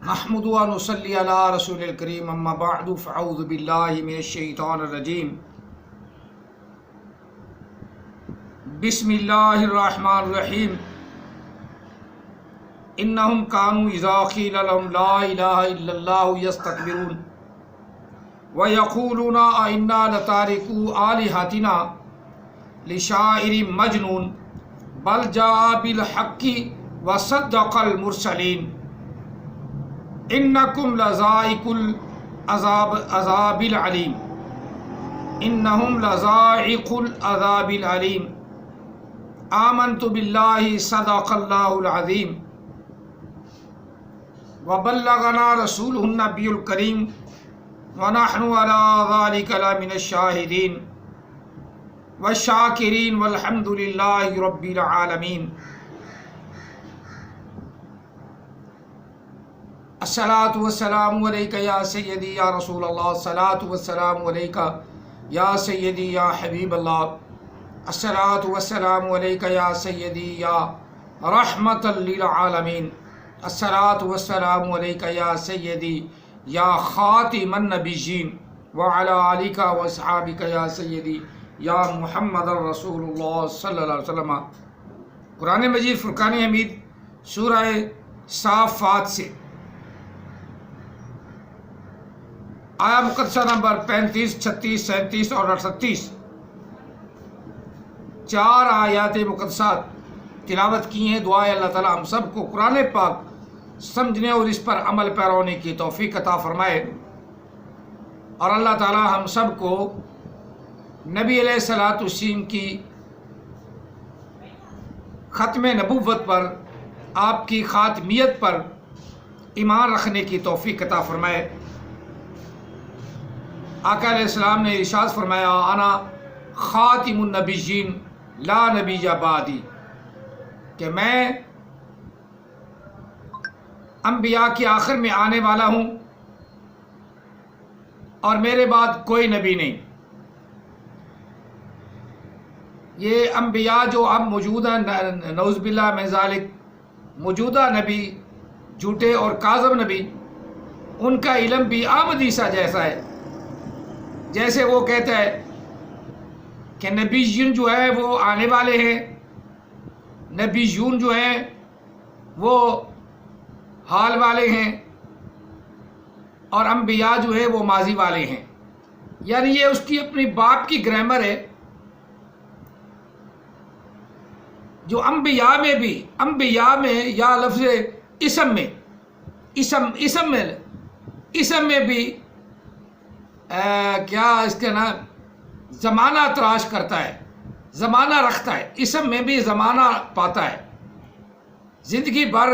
نحمد و نصلی علی رسول الکریم اما بعد فاعوذ باللہ من الشیطان الرجیم بسم اللہ الرحمن الرحیم انہم کانوا اذا قیل لهم لا الہ الا اللہ یستکبرون ویقولون ائنا لتارکو آلہتنا لشاعر مجنون بل جاء بالحق وصدق المرسلین انکم لذائق العذاب العلیم انہم لذائق العذاب العلیم آمنت باللہ صدق اللہ العظیم وبلغنا رسولہ النبی الکریم ونحن علی ذلک لمن الشاہدین والشاکرین والحمد للہ رب العالمین۔ الصلاۃ والسلام علیکہ یا سیدی یا رسول اللہ، الصلاۃ والسلام علیکہ یا سیدی یا حبیب اللہ، الصلاۃ والسلام علیکہ یا سیدی یا رحمۃ للعالمین، الصلاۃ والسلام علیکہ یا سیدی یا خاتم النبیین وعلی آلکہ واصحابکہ یا سیدی یا محمد رسول اللہ صلی اللہ علیہ وسلم۔ قرآن مجید فرقان حمید سورہ صافات سے آیا مقدسہ نمبر 35، 36، 37 اور 38 چار آیات مقدسات تلاوت کی ہیں۔ دعا ہے اللہ تعالیٰ ہم سب کو قرآن پاک سمجھنے اور اس پر عمل پیرا ہونے کی توفیق عطا فرمائے، اور اللہ تعالیٰ ہم سب کو نبی علیہ الصلوۃ والسلام کی ختم نبوت پر، آپ کی خاتمیت پر ایمان رکھنے کی توفیق عطا فرمائے۔ آقا علیہ السلام نے ارشاد فرمایا انا خاتم النبیین لا نبی بعدی، کہ میں انبیاء کے آخر میں آنے والا ہوں اور میرے بعد کوئی نبی نہیں۔ یہ انبیاء جو اب موجودہ نعوذ باللہ من ذالک موجودہ نبی جھوٹے اور کاذب نبی، ان کا علم بھی احمد عیسیٰ جیسا ہے۔ جیسے وہ کہتا ہے کہ نبیین جو ہے وہ آنے والے ہیں، نبیون جو ہیں وہ حال والے ہیں، اور انبیاء جو ہے وہ ماضی والے ہیں۔ یعنی یہ اس کی اپنی باپ کی گرامر ہے، جو انبیاء میں بھی، انبیاء میں یا لفظ اسم میں بھی کیا اس کے نام زمانہ تلاش کرتا ہے، زمانہ رکھتا ہے، اسم میں بھی زمانہ پاتا ہے زندگی بھر۔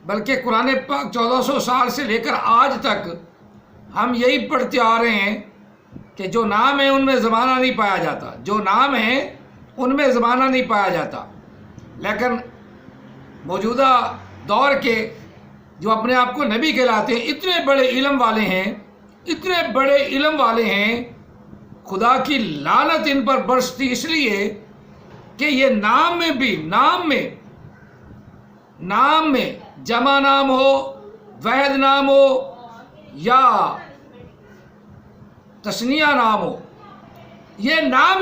بلکہ قرآن پاک 1400 سال سے لے کر آج تک ہم یہی پڑھتے آ رہے ہیں کہ جو نام ہے ان میں زمانہ نہیں پایا جاتا، جو نام ہے ان میں زمانہ نہیں پایا جاتا۔ لیکن موجودہ دور کے جو اپنے آپ کو نبی کہلاتے ہیں، اتنے بڑے علم والے ہیں، اتنے بڑے علم والے ہیں، خدا کی لعنت ان پر برستی اس لیے کہ یہ نام میں بھی، نام میں جمع نام ہو، واحد نام ہو یا تثنیہ نام ہو، یہ نام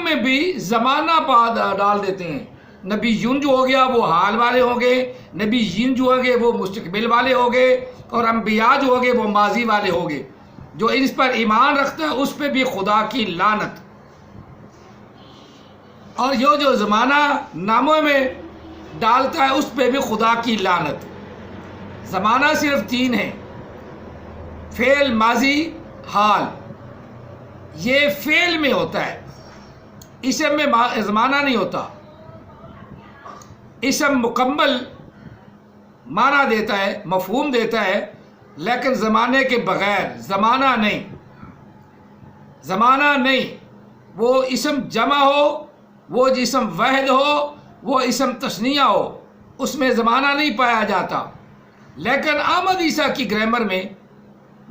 میں بھی زمانہ ڈال دیتے ہیں۔ نبیون جو ہو گیا وہ حال والے ہوں گے، نبیین جو ہوں گے وہ مستقبل والے ہوں گے، اور انبیاء جو ہوں گے وہ ماضی والے ہوں گے۔ جو اس پر ایمان رکھتا ہے اس پہ بھی خدا کی لعنت۔ اور یہ جو زمانہ ناموں میں ڈالتا ہے اس پہ بھی خدا کی لعنت۔ زمانہ صرف 3 ہے، فعل، ماضی، حال۔ یہ فعل میں ہوتا ہے، اسم میں زمانہ نہیں ہوتا۔ اسم مکمل معنی دیتا ہے، مفہوم دیتا ہے، لیکن زمانے کے بغیر زمانہ نہیں۔ وہ اسم جمع ہو، وہ اسم واحد ہو، وہ اسم تثنیہ ہو، اس میں زمانہ نہیں پایا جاتا۔ لیکن احمد عیسیٰ کی گرامر میں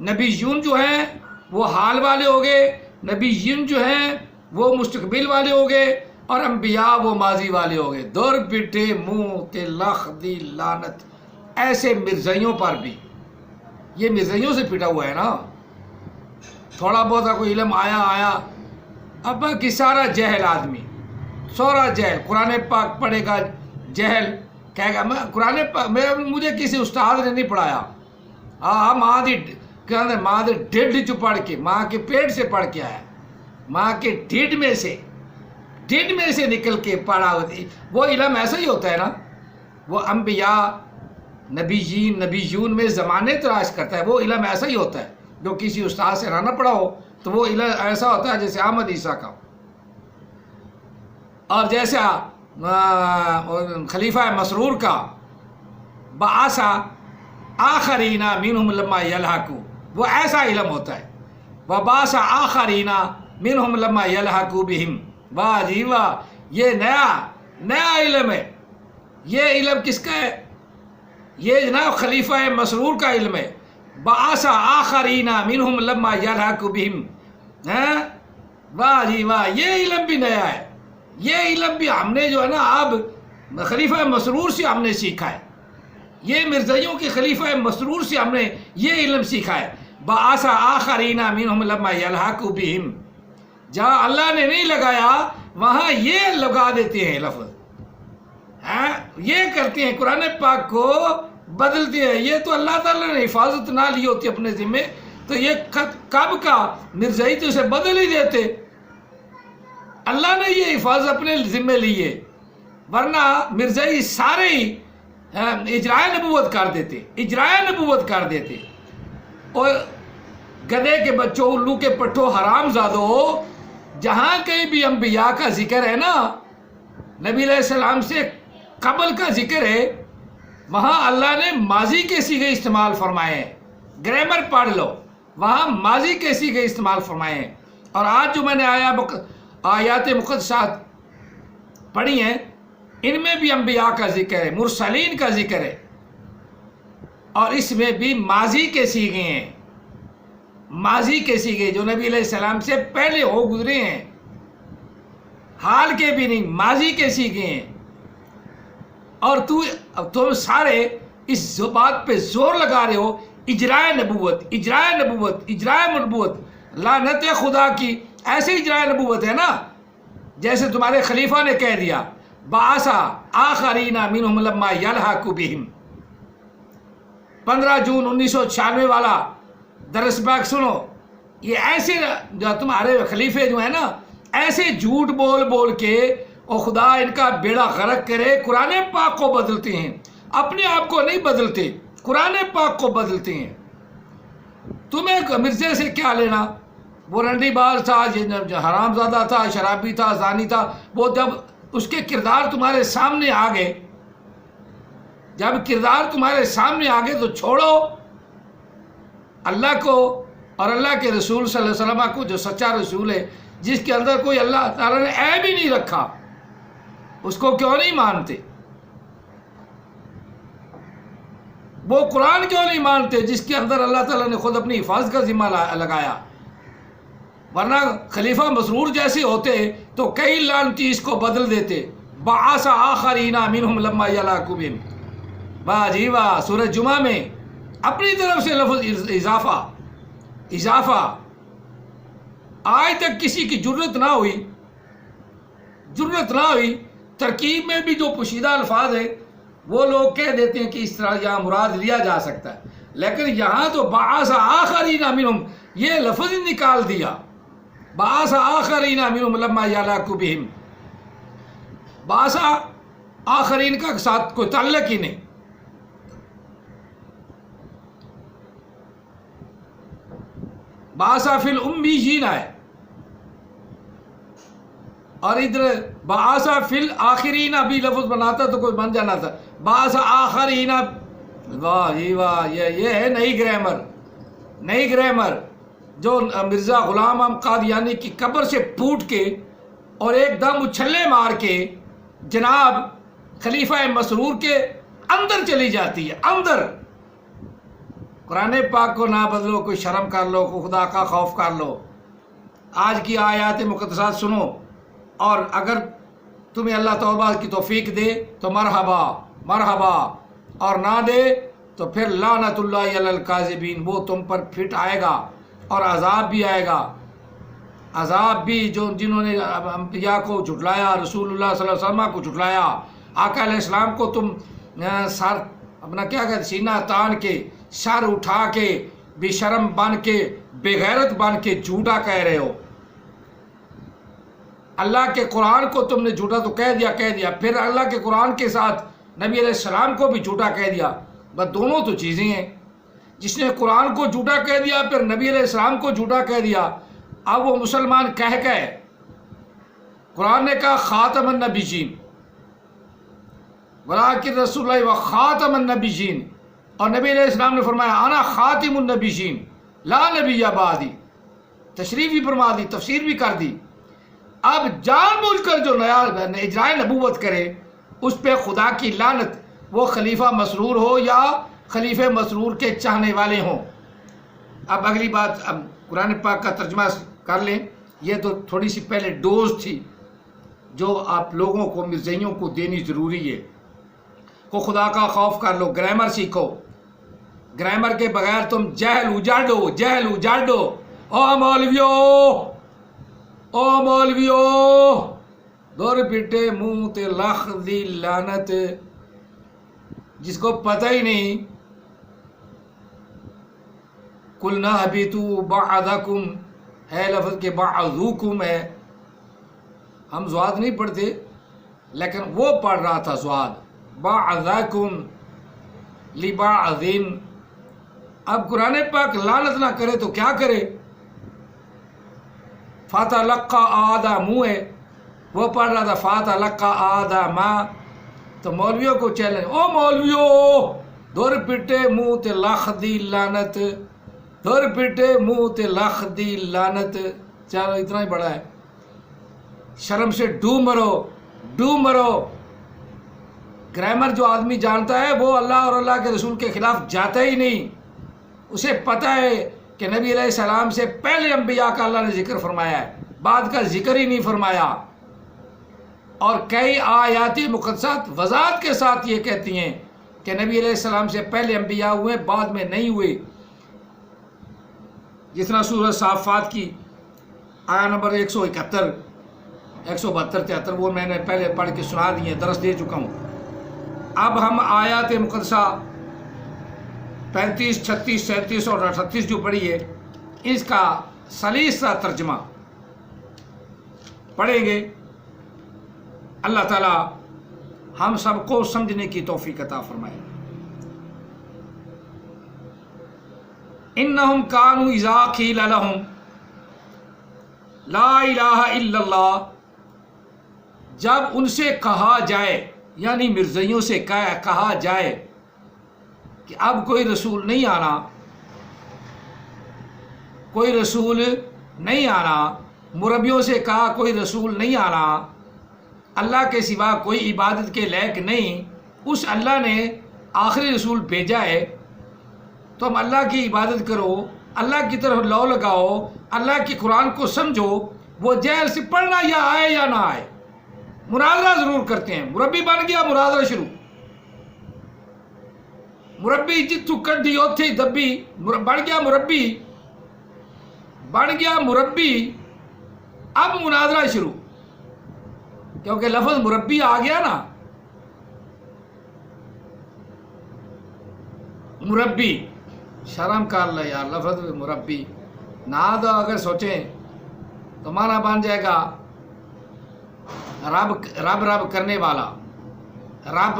نبیون جو ہیں وہ حال والے ہو گئے، نبیین جو ہیں وہ مستقبل والے ہو گئے، اور انبیاء وہ ماضی والے ہو گئے۔ دور پٹے منہ کے لخ دی لعنت، ایسے مرزائیوں پر بھی، یہ مرزائیوں سے پٹا ہوا ہے نا، تھوڑا بہت کوئی علم آیا، اب باقی سارا جہل آدمی، سورا جہل، قرآن پاک پڑھے گا جہل، کہے گا میں قرآن پاک مجھے کسی استاد نے نہیں پڑھایا، ماں دی ڈھڈ چ پڑھ کے، ماں کے پیٹ سے پڑھ کے آیا، ماں کے ڈھڈ میں سے نکل کے پڑھا ہوتی، وہ علم ایسا ہی ہوتا ہے نا، وہ انبیاء نبیون میں زمانے تلاش کرتا ہے، وہ علم ایسا ہی ہوتا ہے، جو کسی استاد سے نہ پڑھا ہو تو وہ علم ایسا ہوتا ہے جیسے احمد عیسیٰ کا، اور جیسا خلیفہ مسرور کا بعثا آخرین منہم لما یلحقوا، وہ ایسا علم ہوتا ہے، وبعث آخرین منہم لما یلحقوا بہم، واہ جی واہ، یہ نیا علم ہے، یہ علم کس کا ہے؟ یہ جناب خلیفہ مسرور کا علم ہے، بعث آخرین منہم لما یلحقوا بہم، واہ جی واہ، یہ علم بھی نیا ہے، یہ علم بھی ہم نے جو ہے نا اب خلیفہ مسرور سے ہم نے سیکھا ہے، یہ مرزائیوں کے خلیفہ مسرور سے ہم نے یہ علم سیکھا ہے، بعث آخرین منہم لما یلحقوا بہم، جہاں اللہ نے نہیں لگایا وہاں یہ لگا دیتے ہیں لفظ، یہ کرتے ہیں، قرآن پاک کو بدلتے ہیں، یہ تو اللہ تعالیٰ نے حفاظت نہ لی ہوتی اپنے ذمے تو یہ کب کا مرزائی تو اسے بدل ہی دیتے، اللہ نے یہ حفاظت اپنے ذمے لی ہے، ورنہ مرزائی سارے ہی اجرائے نبوت کر دیتے، اور گدھے کے بچوں، الو کے پٹھوں، حرام زادو، جہاں کہیں بھی انبیاء کا ذکر ہے نا، نبی علیہ السلام سے قبل کا ذکر ہے، وہاں اللہ نے ماضی کے صیغے استعمال فرمائے ہیں، گرامر پڑھ لو، وہاں ماضی کے صیغے استعمال فرمائے ہیں، اور آج جو میں نے آیات مقدسات پڑھی ہیں ان میں بھی انبیاء کا ذکر ہے، مرسلین کا ذکر ہے، اور اس میں بھی ماضی کے صیغے ہیں، ماضی کے صیغے جو نبی علیہ السلام سے پہلے ہو گزرے ہیں، حال کے بھی نہیں، ماضی کے صیغے ہیں، اور تم سارے اس بات پہ زور لگا رہے ہو اجرائے نبوت، لعنت خدا کی، ایسے اجرائے نبوت ہے نا جیسے تمہارے خلیفہ نے کہہ دیا، بعث آخرین منہم لما یلحقوا بہم، 15 جون 1996 والا درس پاک سنو، یہ ایسے جو تمہارے خلیفے جو ہیں نا ایسے جھوٹ بول کے اور خدا ان کا بیڑا غرق کرے، قرآن پاک کو بدلتے ہیں، اپنے آپ کو نہیں بدلتے، قرآن پاک کو بدلتے ہیں، تمہیں مرزے سے کیا لینا؟ وہ رنڈی باز تھا، حرام زادہ تھا، شرابی تھا، زانی تھا، وہ جب اس کے کردار تمہارے سامنے آ گئے، تو چھوڑو اللہ کو اور اللہ کے رسول صلی اللہ علیہ وسلم کو، جو سچا رسول ہے، جس کے اندر کوئی اللہ تعالیٰ نے عیب ہی نہیں رکھا، اس کو کیوں نہیں مانتے؟ وہ قرآن کیوں نہیں مانتے جس کے اندر اللہ تعالیٰ نے خود اپنی حفاظت کا ذمہ لگایا؟ ورنہ خلیفہ مسرور جیسے ہوتے تو کئی لعنتی اس کو بدل دیتے، بعث آخرین منہم لما یلحقوا بہم، واہ جی واہ، سورہ جمعہ میں اپنی طرف سے لفظ اضافہ، آج تک کسی کی جرت نہ ہوئی، ترکیب میں بھی جو پوشیدہ الفاظ ہیں وہ لوگ کہہ دیتے ہیں کہ اس طرح یہاں مراد لیا جا سکتا ہے، لیکن یہاں تو بعث آخرین منہم یہ لفظ ہی نکال دیا، بعث آخرین منہم لما یلحقوا بہم، بعث آخرین کا ساتھ کوئی تعلق ہی نہیں، بعث فی الامیین ہے، اور ادھر بعث فی الاخرین بھی لفظ بناتا تو کوئی بن جانا تھا، بعث آخرین، واہ جی واہ، یہ ہے نئی گرامر جو مرزا غلام احمد قادیانی کی قبر سے پھوٹ کے اور ایک دم اچھلے مار کے جناب خلیفہ مسرور کے اندر چلی جاتی ہے، اندر۔ قرآن پاک کو نہ بدلو، کوئی شرم کر لو، کوئی خدا کا خوف کر لو، آج کی آیات مقدسات سنو، اور اگر تمہیں اللہ توبہ کی توفیق دے تو مرحبا، اور نہ دے تو پھر لعنت اللہ علی الکاذبین، وہ تم پر پھٹ آئے گا اور عذاب بھی آئے گا، عذاب بھی جنہوں نے انبیاء کو جھٹلایا، رسول اللہ صلی اللہ علیہ وسلم کو جھٹلایا، آقا علیہ السلام کو تم سر اپنا کیا کہتے سینہ تان کے، سر اٹھا کے، بے شرم بن کے، بے غیرت بن کے جھوٹا کہہ رہے ہو، اللہ کے قرآن کو تم نے جھوٹا تو کہہ دیا، پھر اللہ کے قرآن کے ساتھ نبی علیہ السلام کو بھی جھوٹا کہہ دیا، بس دونوں تو چیزیں ہیں، جس نے قرآن کو جھوٹا کہہ دیا پھر نبی علیہ السلام کو جھوٹا کہہ دیا، اب وہ مسلمان کہہ قرآن نے کہا خاتم النبیین ولیکن رسول اللہ و خاتم النبیین، اور نبی علیہ السلام نے فرمایا انا خاتم النبیین لا نبی بعدی، تشریف بھی فرما دی، تفسیر بھی کر دی۔ اب جان بوجھ کر جو نیا اجرائے نبوت کرے اس پہ خدا کی لعنت، وہ خلیفہ مسرور ہو یا خلیفہ مسرور کے چاہنے والے ہوں۔ اب اگلی بات، اب قرآن پاک کا ترجمہ کر لیں، یہ تو تھوڑی سی پہلے ڈوز تھی جو آپ لوگوں کو، مرزائیوں کو دینی ضروری ہے۔ کو خدا کا خوف کر لو، گرامر سیکھو، گرامر کے بغیر تم جہل اجاڑو۔ او مولویو دور پیٹے منہ تے لخ دی لعنت، جس کو پتہ ہی نہیں قلنا اہبطوا بعضکم ہے، لفظ کے بعضکم ہے، ہم زواد نہیں پڑھتے لیکن وہ پڑھ رہا تھا زواد، بعضکم لبعض۔ اب قرآن پاک لعنت نہ کرے تو کیا کرے؟ فتلقى آدم ہے، وہ پڑھ رہا تھا فتلقى آدم، تو مولویوں کو چیلنج، او مولویو دور پٹے منہ تے لخ دی لعنت، دور پٹے منہ تے لخ دی لعنت۔ چلو اتنا ہی بڑا ہے، شرم سے ڈوب مرو۔ گرامر جو آدمی جانتا ہے وہ اللہ اور اللہ کے رسول کے خلاف جاتا ہی نہیں، اسے پتہ ہے کہ نبی علیہ السلام سے پہلے انبیاء کا اللہ نے ذکر فرمایا ہے، بعد کا ذکر ہی نہیں فرمایا، اور کئی آیات مقدسات وضاحت کے ساتھ یہ کہتی ہیں کہ نبی علیہ السلام سے پہلے انبیاء ہوئے، بعد میں نہیں ہوئے۔ جتنا سورہ صافات کی آیا نمبر 171 172 73 وہ میں نے پہلے پڑھ کے سنا دی ہیں، درس دے چکا ہوں۔ اب ہم آیات مقدسہ 35 36 37 اور 38 جو پڑھی ہے اس کا سلیسہ ترجمہ پڑھیں گے۔ اللہ تعالی ہم سب کو سمجھنے کی توفیق عطا فرمائے۔ انہم کانوا اذا قیل لہم لا الہ الا اللہ، جب ان سے کہا جائے، یعنی مرزائیوں سے کہا جائے کہ اب کوئی رسول نہیں آنا، کوئی رسول نہیں آنا، مربیوں سے کہا کوئی رسول نہیں آنا، اللہ کے سوا کوئی عبادت کے لائق نہیں، اس اللہ نے آخری رسول بھیجا ہے، تم اللہ کی عبادت کرو، اللہ کی طرف لو لگاؤ، اللہ کی قرآن کو سمجھو، وہ جیل سے پڑھنا یا آئے یا نہ آئے، مناظرہ ضرور کرتے ہیں۔ مربی بن گیا، مناظرہ شروع، مربی جتوں کڈی اوتھے ہی دبی، بن گیا مربی، اب مناظرہ شروع، کیونکہ لفظ مربی آ گیا نا، مربی، شرم کر لے یار، لفظ مربی نہ تو اگر سوچیں تو مانا بن جائے گا رب کرنے والا، رب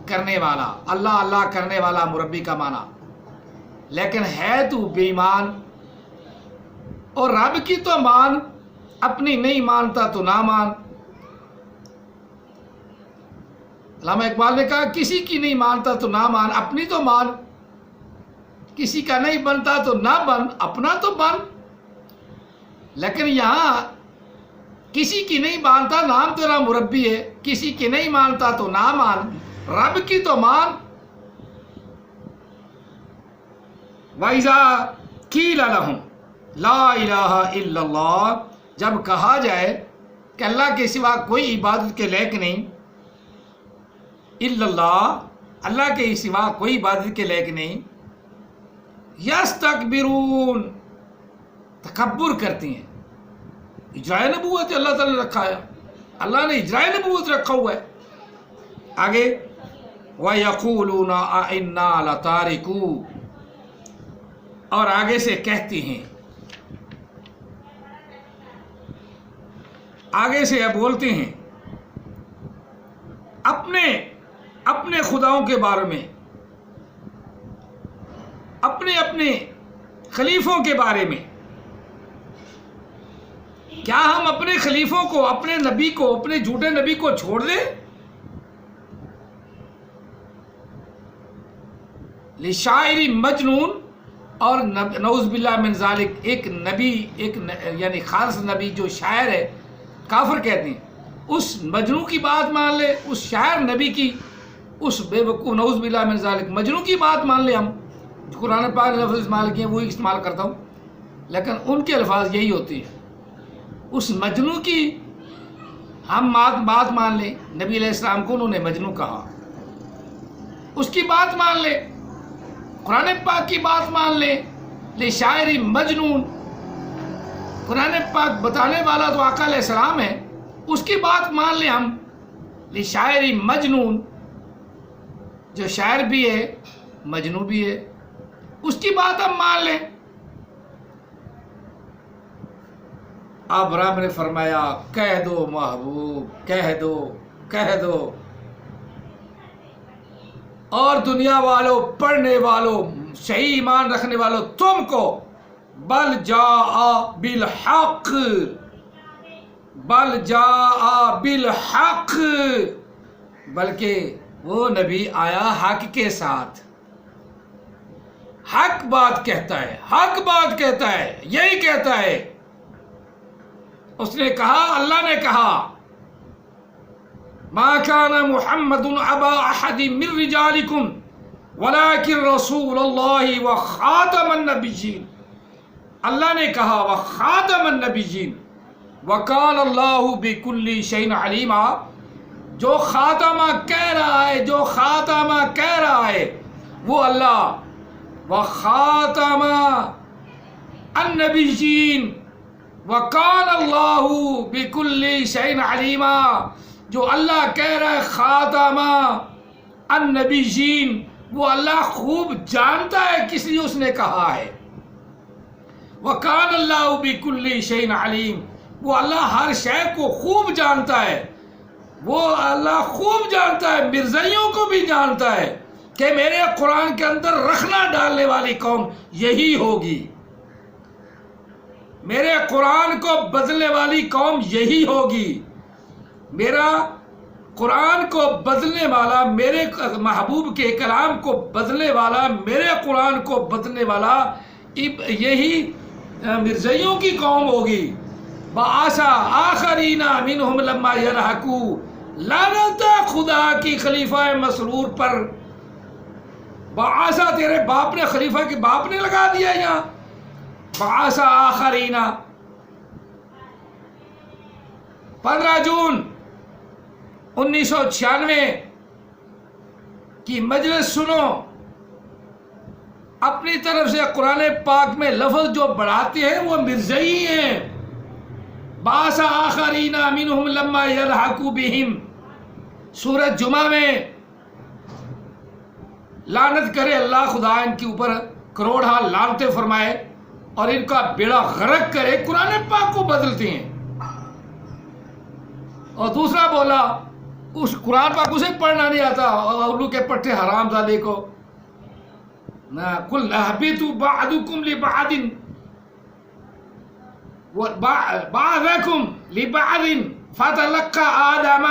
کرنے والا، اللہ کرنے والا، مربی کا معنی، لیکن ہے تو بے ایمان، اور رب کی تو مان، اپنی نہیں مانتا تو نہ مان۔ علامہ اقبال نے کہا کسی کی نہیں مانتا تو نہ مان، اپنی تو مان، کسی کا نہیں بنتا تو نہ بن، اپنا تو بن۔ لیکن یہاں کسی کی نہیں مانتا، نام تیرا مربی ہے، کسی کی نہیں مانتا تو نہ مان، رب کی تو مان۔ وَإِذَا قِيلَ لَهُمْ لَا إِلَٰهَ إِلَّا اللَّهُ، جب کہا جائے کہ اللہ کے سوا کوئی عبادت کے لائق نہیں، الا اللہ، اللہ کے سوا کوئی عبادت کے لائق نہیں، یستکبرون تکبر کرتی ہیں۔ اجرائے نبوت اللہ تعالیٰ نے رکھا ہے، اللہ نے اجرائے نبوت رکھا ہوا ہے۔ آگے وَيَقُولُونَ أَإِنَّا لَتَارِكُو، اور آگے سے کہتی ہیں، آگے سے اب بولتے ہیں اپنے خداؤں کے بارے میں، اپنے خلیفوں کے بارے میں، کیا ہم اپنے خلیفوں کو، اپنے نبی کو، اپنے جھوٹے نبی کو چھوڑ دیں؟ لشاعر مجنون، اور نعوذ باللہ من ذالک ایک نبی، یعنی خالص نبی جو شاعر ہے، کافر کہتے ہیں، اس مجنون کی بات مان لے، اس شاعر نبی کی، اس بے وقوف نعوذ باللہ من ذالک مجنون کی بات مان لے ہم، جو قرآن پاک نے لفظ استعمال کیے ہیں وہی استعمال کرتا ہوں، لیکن ان کے الفاظ یہی ہوتے ہیں۔ اس مجنون کی ہم بات مان لیں، نبی علیہ السلام کو انہوں نے مجنون کہا، اس کی بات مان لیں، قرآن پاک کی بات مان لیں، لشاعر مجنون، قرآن پاک بتانے والا تو آقا علیہ السلام ہے، اس کی بات مان لیں ہم، لشاعر مجنون، جو شاعر بھی ہے مجنون بھی ہے، اس کی بات ہم مان لیں۔ اب رب نے فرمایا کہہ دو محبوب، کہہ دو، اور دنیا والوں، پڑھنے والوں، صحیح ایمان رکھنے والوں، تم کو بل جاء بالحق، بلکہ وہ نبی آیا حق کے ساتھ، حق بات کہتا ہے، یہی کہتا ہے۔ اس نے کہا، اللہ نے کہا، ما كان محمد ابا احد من رجالكم ولكن رسول اللہ وخاتم النبیین، اللہ نے کہا وخاتم النبیین، وکان اللہ بکل شیء علیما، جو خاتمہ کہہ رہا ہے وہ اللہ، وخاتم النبیین وکان اللہ بکل شیء علیما، جو اللہ کہہ رہا ہے خاتمہ النبیین، وہ اللہ خوب جانتا ہے کس لیے اس نے کہا ہے۔ وَكَانَ اللَّهُ بِكُلِّ شَيْءٍ عَلِيمٍ، وہ اللہ ہر شے کو خوب جانتا ہے، وہ اللہ خوب جانتا ہے، مرزائیوں کو بھی جانتا ہے کہ میرے قرآن کے اندر رخنا ڈالنے والی قوم یہی ہوگی، میرے قرآن کو بدلنے والی قوم یہی ہوگی، میرا قرآن کو بدلنے والا، میرے محبوب کے کلام کو بدلنے والا، میرے قرآن کو بدلنے والا یہی مرزائیوں کی قوم ہوگی۔ بَعَثَ آخَرِينَ مِنْهُمْ لَمَّا يَلْحَقُوا، لعنت ہے خدا کی خلیفہ مسرور پر۔ بَعَثَ تیرے باپ نے، خلیفہ کے باپ نے لگا دیا یہاں، بَعَثَ آخَرِينَ۔ 15 جون 1996 کی مجلس سنو، اپنی طرف سے قرآن پاک میں لفظ جو بڑھاتے ہیں وہ مرزائی ہیں۔ بعث آخرین منہم لما یلحقوا بہم، سورۃ جمعہ میں لعنت کرے اللہ خدا ان کے اوپر کروڑا لعنتیں فرمائے اور ان کا بیڑا غرق کرے، قرآن پاک کو بدلتے ہیں۔ اور دوسرا بولا اس قرآن پاک اسے پڑھنا نہیں آتا، اولو کے پٹھے حرام زادے کو، قُلْ اهْبِطُوا بَعْضُكُمْ لِبَعْضٍ بَعْضَكُمْ لِبَعْضٍ فَتَلَقَّىٰ آدَمَ،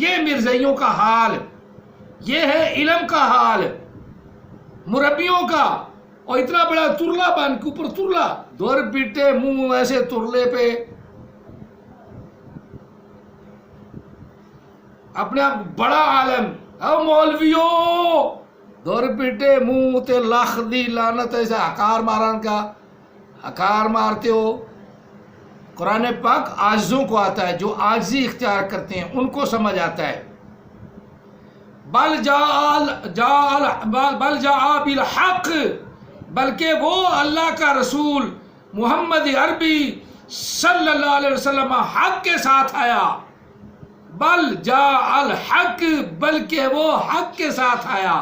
یہ مرزائیوں کا حال، یہ ہے علم کا حال مربیوں کا۔ اور اتنا بڑا ترلا بن کے اوپر ترلا، دور پیٹے منہ ایسے ترلے پہ اپنے آپ بڑا عالم، او مولویوں دور پیٹے منہ تے لاکھ دی لعنت، ایسا ہکار مارن کا ہکار مارتے ہو۔ قرآن پاک عاجزوں کو آتا ہے، جو عاجزی اختیار کرتے ہیں ان کو سمجھ آتا ہے۔ بل جاء بالحق، بلکہ وہ اللہ کا رسول محمد عربی صلی اللہ علیہ وسلم حق کے ساتھ آیا. بل جاء الحق، بلکہ وہ حق کے ساتھ آیا.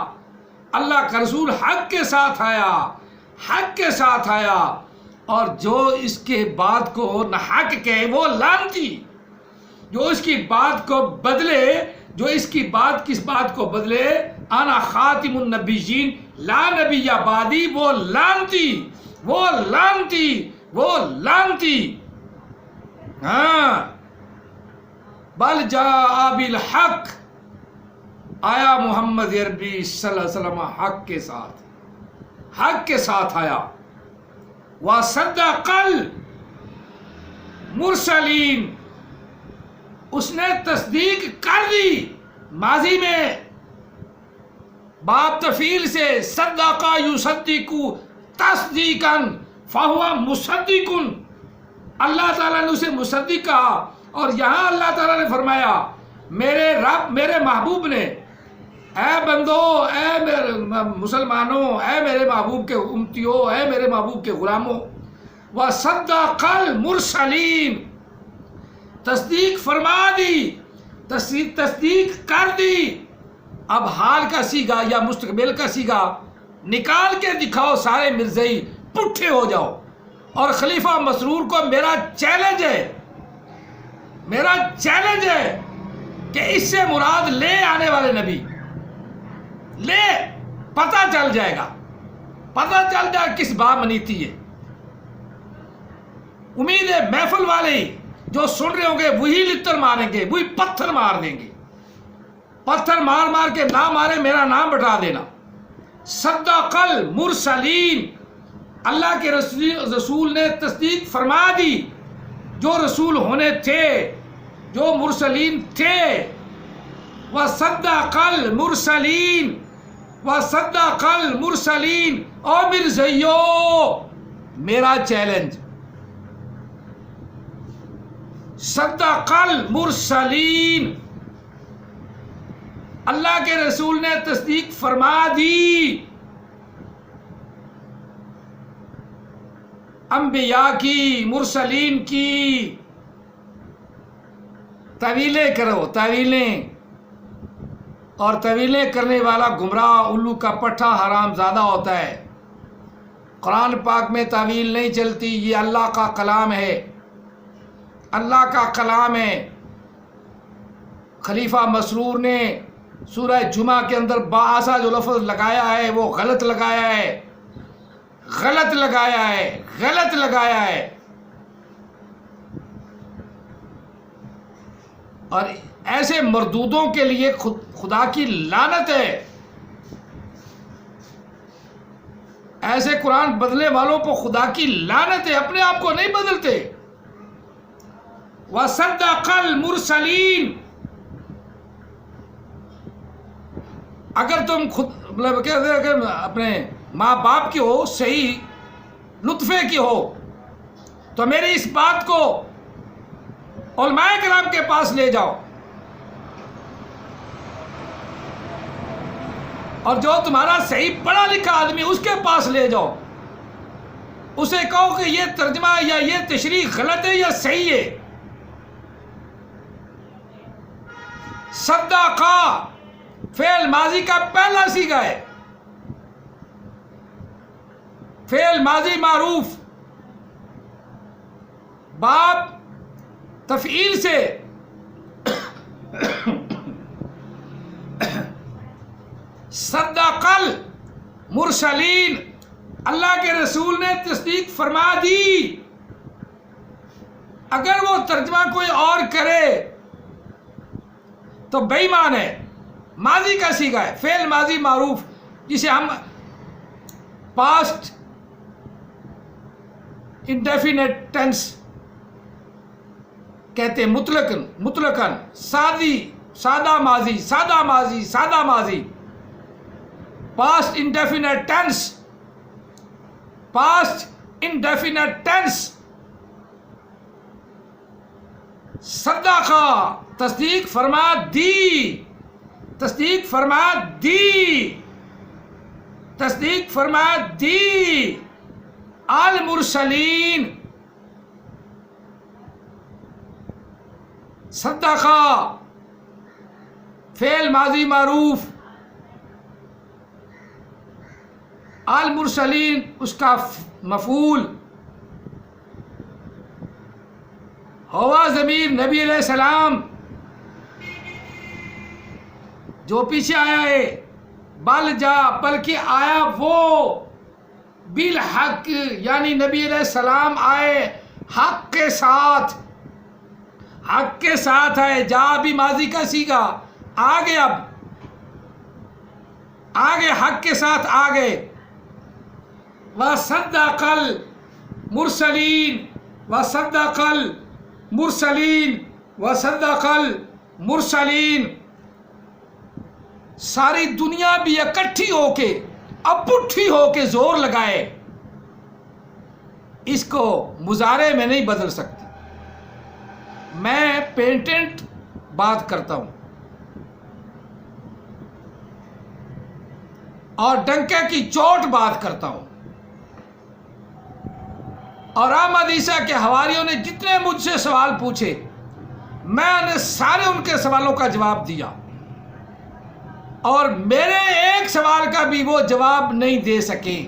اللہ کا رسول حق کے ساتھ آیا، حق کے ساتھ آیا. اور جو اس کے بات کو نہ حق کہے وہ لعنتی، جو اس کی بات کو بدلے، جو اس کی بات کس بات کو بدلے، انا خاتم النبیین لا نبی بعدی، وہ لعنتی، وہ لعنتی، وہ لعنتی. ہاں، بل جاء بالحق، آیا محمد عربی صلی اللہ علیہ وسلم حق کے ساتھ، حق کے ساتھ آیا. وصدق المرسلین، اس نے تصدیق کر دی. ماضی میں باب تفعیل سے صدق یصدق تصدیقا فہو مصدق، اللہ تعالیٰ نے اسے مصدق کہا. اور یہاں اللہ تعالیٰ نے فرمایا میرے رب، میرے محبوب نے، اے بندو، اے میرے مسلمانوں، اے میرے محبوب کے امتیوں، اے میرے محبوب کے غلاموں، وصدق المرسلین، تصدیق فرما دی، تصدیق کر دی. اب حال کا سیگا یا مستقبل کا سیگا نکال کے دکھاؤ، سارے مرزائی پٹھے ہو جاؤ. اور خلیفہ مسرور کو میرا چیلنج ہے، میرا چیلنج ہے کہ اس سے مراد لے آنے والے نبی، لے، پتہ چل جائے گا، پتہ چل جائے کس باب منیتی ہے. امید ہے محفل والے جو سن رہے ہوں گے وہی لتر ماریں گے، وہی پتھر مار دیں گے. پتھر مار مار کے نہ مارے، میرا نام بٹا دینا. صدق المرسلین، اللہ کے رسول نے تصدیق فرما دی، جو رسول ہونے تھے، جو مرسلین تھے. وصدق المرسلین، وصدق المرسلین. او مرزائیو، میرا چیلنج، صدق المرسلین، اللہ کے رسول نے تصدیق فرما دی انبیاء کی، مرسلین کی. طویلیں کرو، طویلیں، اور طویلیں کرنے والا گمراہ، الو کا پٹھا، حرام زادہ ہوتا ہے. قرآن پاک میں طویل نہیں چلتی، یہ اللہ کا کلام ہے، اللہ کا کلام ہے. خلیفہ مسرور نے سورہ جمعہ کے اندر بآسا جو لفظ لگایا ہے وہ غلط لگایا ہے، غلط لگایا ہے، غلط لگایا ہے. اور ایسے مردودوں کے لیے خدا کی لعنت ہے. ایسے قرآن بدلنے والوں کو خدا کی لعنت ہے، اپنے آپ کو نہیں بدلتے. وصدق المرسلین، اگر تم خود مطلب کہتے ہیں کہ اپنے ماں باپ کی ہو، صحیح لطفے کی ہو، تو میری اس بات کو علماء کرام کے پاس لے جاؤ، اور جو تمہارا صحیح پڑھا لکھا آدمی اس کے پاس لے جاؤ، اسے کہو کہ یہ ترجمہ یا یہ تشریح غلط ہے یا صحیح ہے. صدقہ فعل ماضی کا پہلا صیغہ ہے، فعل ماضی معروف، باب تفعیل سے صدق المرسلین، اللہ کے رسول نے تصدیق فرما دی. اگر وہ ترجمہ کوئی اور کرے تو بے ایمان ہے. ماضی کا صیغہ ہے، فعل ماضی معروف، جسے ہم پاسٹ انڈیفینٹ ٹینس کہتے ہیں، مطلقاً سادہ ماضی، سادہ ماضی، سادہ ماضی، past indefinite tense, past indefinite tense. صدقہ تصدیق فرما دی. تصدیق فرمایا دی، تصدیق فرمایا دی المرسلین، صدقہ فعل ماضی معروف، المرسلین اس کا مفعول، ہوا ضمیر نبی علیہ السلام جو پیچھے آیا ہے، بل جا بلکہ آیا وہ، بالحق یعنی نبی علیہ السلام آئے حق کے ساتھ، حق کے ساتھ آئے، جا بھی ماضی کا سیگا، آگے اب آگے حق کے ساتھ آگے، وصدق المرسلین، وصدق المرسلین، وصدق المرسلین، ساری دنیا بھی اکٹھی ہو کے اپٹھی ہو کے زور لگائے، اس کو مضارع میں نہیں بدل سکتی، میں پیٹنٹ بات کرتا ہوں اور ڈنکے کی چوٹ بات کرتا ہوں، اور احمد عیسیٰ کے حواریوں نے جتنے مجھ سے سوال پوچھے میں نے سارے ان کے سوالوں کا جواب دیا، اور میرے ایک سوال کا بھی وہ جواب نہیں دے سکے،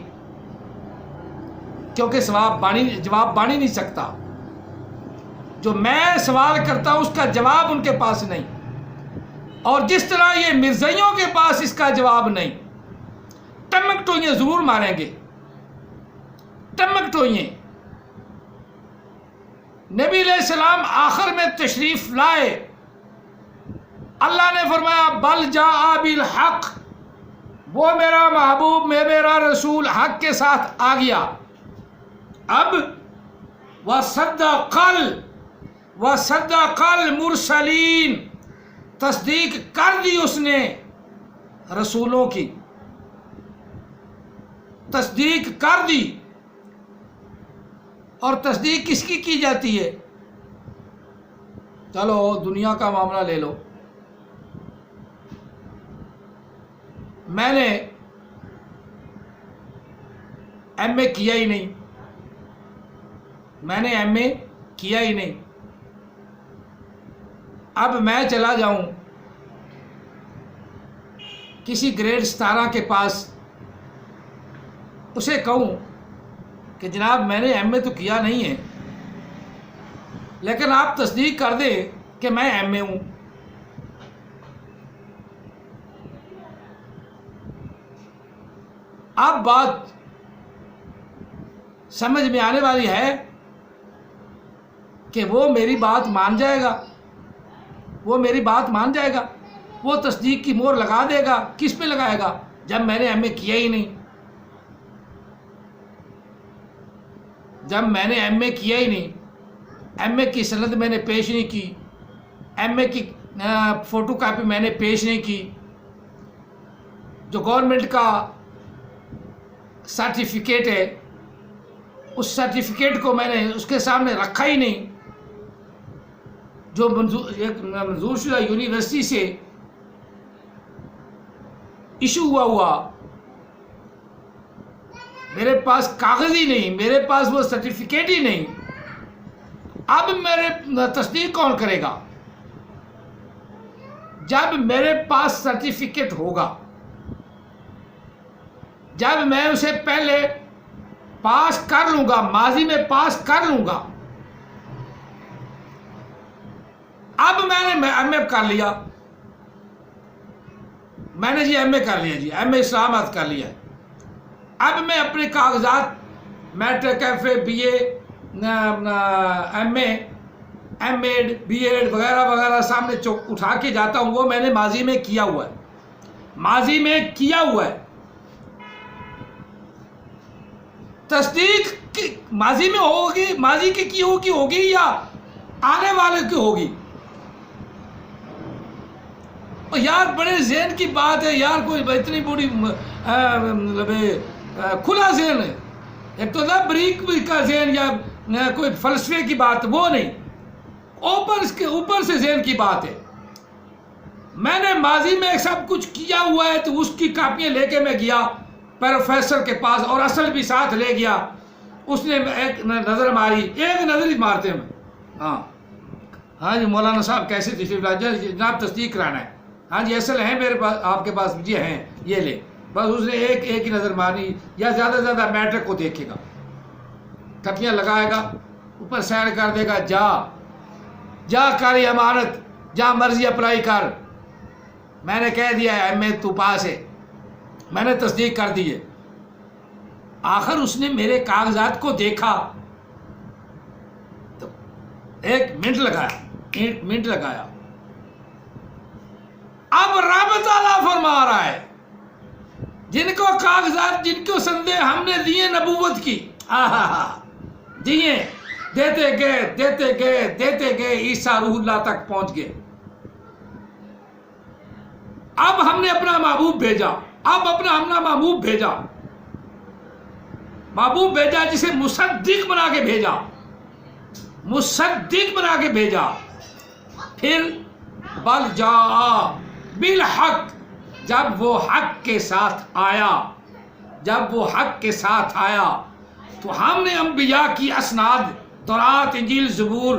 کیونکہ جواب بانی نہیں سکتا، جو میں سوال کرتا ہوں اس کا جواب ان کے پاس نہیں، اور جس طرح یہ مرزائیوں کے پاس اس کا جواب نہیں، ٹمک ٹوئیں ضرور ماریں گے، ٹمک ٹوئیں۔ نبی علیہ السلام آخر میں تشریف لائے، اللہ نے فرمایا بل جاء بالحق، وہ میرا محبوب میرا رسول حق کے ساتھ آ گیا، اب وصدق المرسلین، تصدیق کر دی اس نے رسولوں کی، تصدیق کر دی، اور تصدیق کس کی جاتی ہے؟ چلو دنیا کا معاملہ لے لو، میں نے ایم اے کیا ہی نہیں، میں نے ایم اے کیا ہی نہیں، اب میں چلا جاؤں کسی گریڈ 17 کے پاس، اسے کہوں کہ جناب میں نے ایم اے تو کیا نہیں ہے لیکن آپ تصدیق کر دیں کہ میں ایم اے ہوں، اب بات سمجھ میں آنے والی ہے کہ وہ میری بات مان جائے گا، وہ میری بات مان جائے گا، وہ تصدیق کی مہر لگا دے گا، کس پہ لگائے گا جب میں نے ایم اے کیا ہی نہیں، جب میں نے ایم اے کیا ہی نہیں، ایم اے کی سند میں نے پیش نہیں کی، ایم اے کی فوٹو کاپی میں نے پیش نہیں کی، جو گورنمنٹ کا سرٹیفکیٹ ہے اس سرٹیفکیٹ کو میں نے اس کے سامنے رکھا ہی نہیں، جو منظور شدہ یونیورسٹی سے ایشو ہوا میرے پاس کاغذ ہی نہیں، میرے پاس وہ سرٹیفکیٹ ہی نہیں، اب میرے تصدیق کون کرے گا؟ جب میرے پاس سرٹیفکیٹ ہوگا، جب میں اسے پہلے پاس کر لوں گا، ماضی میں پاس کر لوں گا، اب میں نے ایم اے کر لیا، میں نے جی ایم اے کر لیا، جی ایم اے اسلامات کر لیا، اب میں اپنے کاغذات matric F A B A M A M Ed B Ed وغیرہ وغیرہ سامنے اٹھا کے جاتا ہوں، وہ میں نے ماضی میں کیا ہوا ہے، ماضی میں کیا ہوا ہے، تصدیق ماضی میں ہوگی، ماضی کی ہوگی یا آنے والے کی ہوگی؟ یار بڑے ذہن کی بات ہے یار، کوئی اتنی بڑی کھلا ذہن ہے، ایک تو نہ بریک کا ذہن یا کوئی فلسفے کی بات، وہ نہیں، اوپر سے ذہن کی بات ہے، میں نے ماضی میں سب کچھ کیا ہوا ہے، تو اس کی کاپیاں لے کے میں گیا پروفیسر کے پاس، اور اصل بھی ساتھ لے گیا۔ اس نے ایک نظر ماری، ایک نظر ہی مارتے ہیں۔ ہاں جی مولانا صاحب کیسے تشریف لائے؟ جناب تصدیق کرانا ہے۔ ہاں جی اصل ہیں میرے پاس، آپ کے پاس جی ہیں، یہ لے۔ بس اس نے ایک ہی نظر ماری، یا زیادہ سے زیادہ میٹرک کو دیکھے گا، ٹھپیاں لگائے گا، اوپر سائن کر دے گا، جا کاری امانت، جہاں مرضی اپلائی کر۔ میں نے کہہ دیا ہے ایم اے تو پاس ہے، میں نے تصدیق کر دی ہے۔ آخر اس نے میرے کاغذات کو دیکھا تو 1 منٹ لگایا۔ اب رب تعالیٰ فرما رہا ہے، جن کو کاغذات، جن کو سندے ہم نے دیے نبوت کی، دیے، دیتے گئے عیسیٰ روح اللہ تک پہنچ گئے۔ اب ہم نے اپنا محبوب بھیجا، جسے مصدق بنا کے بھیجا، پھر بل جاء بالحق، جب وہ حق کے ساتھ آیا تو ہم نے انبیاء کی اسناد، تورات، انجیل، زبور،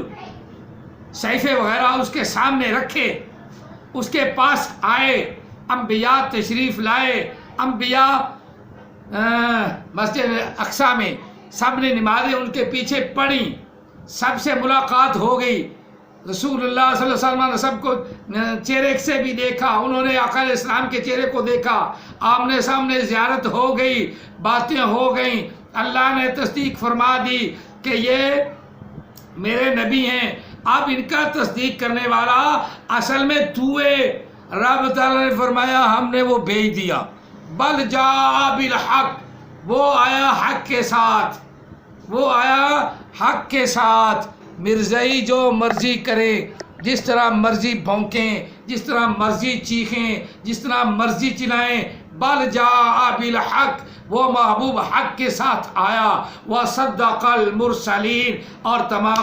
صحیفے وغیرہ اس کے سامنے رکھے، اس کے پاس آئے، انبیاء تشریف لائے، انبیاء مسجد اقصیٰ میں سب نے نمازیں ان کے پیچھے پڑھی، سب سے ملاقات ہو گئی، رسول اللہ صلی اللہ علیہ وسلم نے سب کو چہرے سے بھی دیکھا، انہوں نے آقا علیہ السلام کے چہرے کو دیکھا، آمنے سامنے زیارت ہو گئی، باتیں ہو گئیں، اللہ نے تصدیق فرما دی کہ یہ میرے نبی ہیں۔ اب ان کا تصدیق کرنے والا اصل میں تو ہے۔ رب تعالیٰ نے فرمایا ہم نے وہ بھیج دیا، بل جاء بالحق، وہ آیا حق کے ساتھ۔ مرزائی جو مرضی کرے، جس طرح مرضی بھونکیں، جس طرح مرضی چیخیں، جس طرح مرضی چلائیں، بل جاء بالحق، وہ محبوب حق کے ساتھ آیا، وصدق المرسلین، اور تمام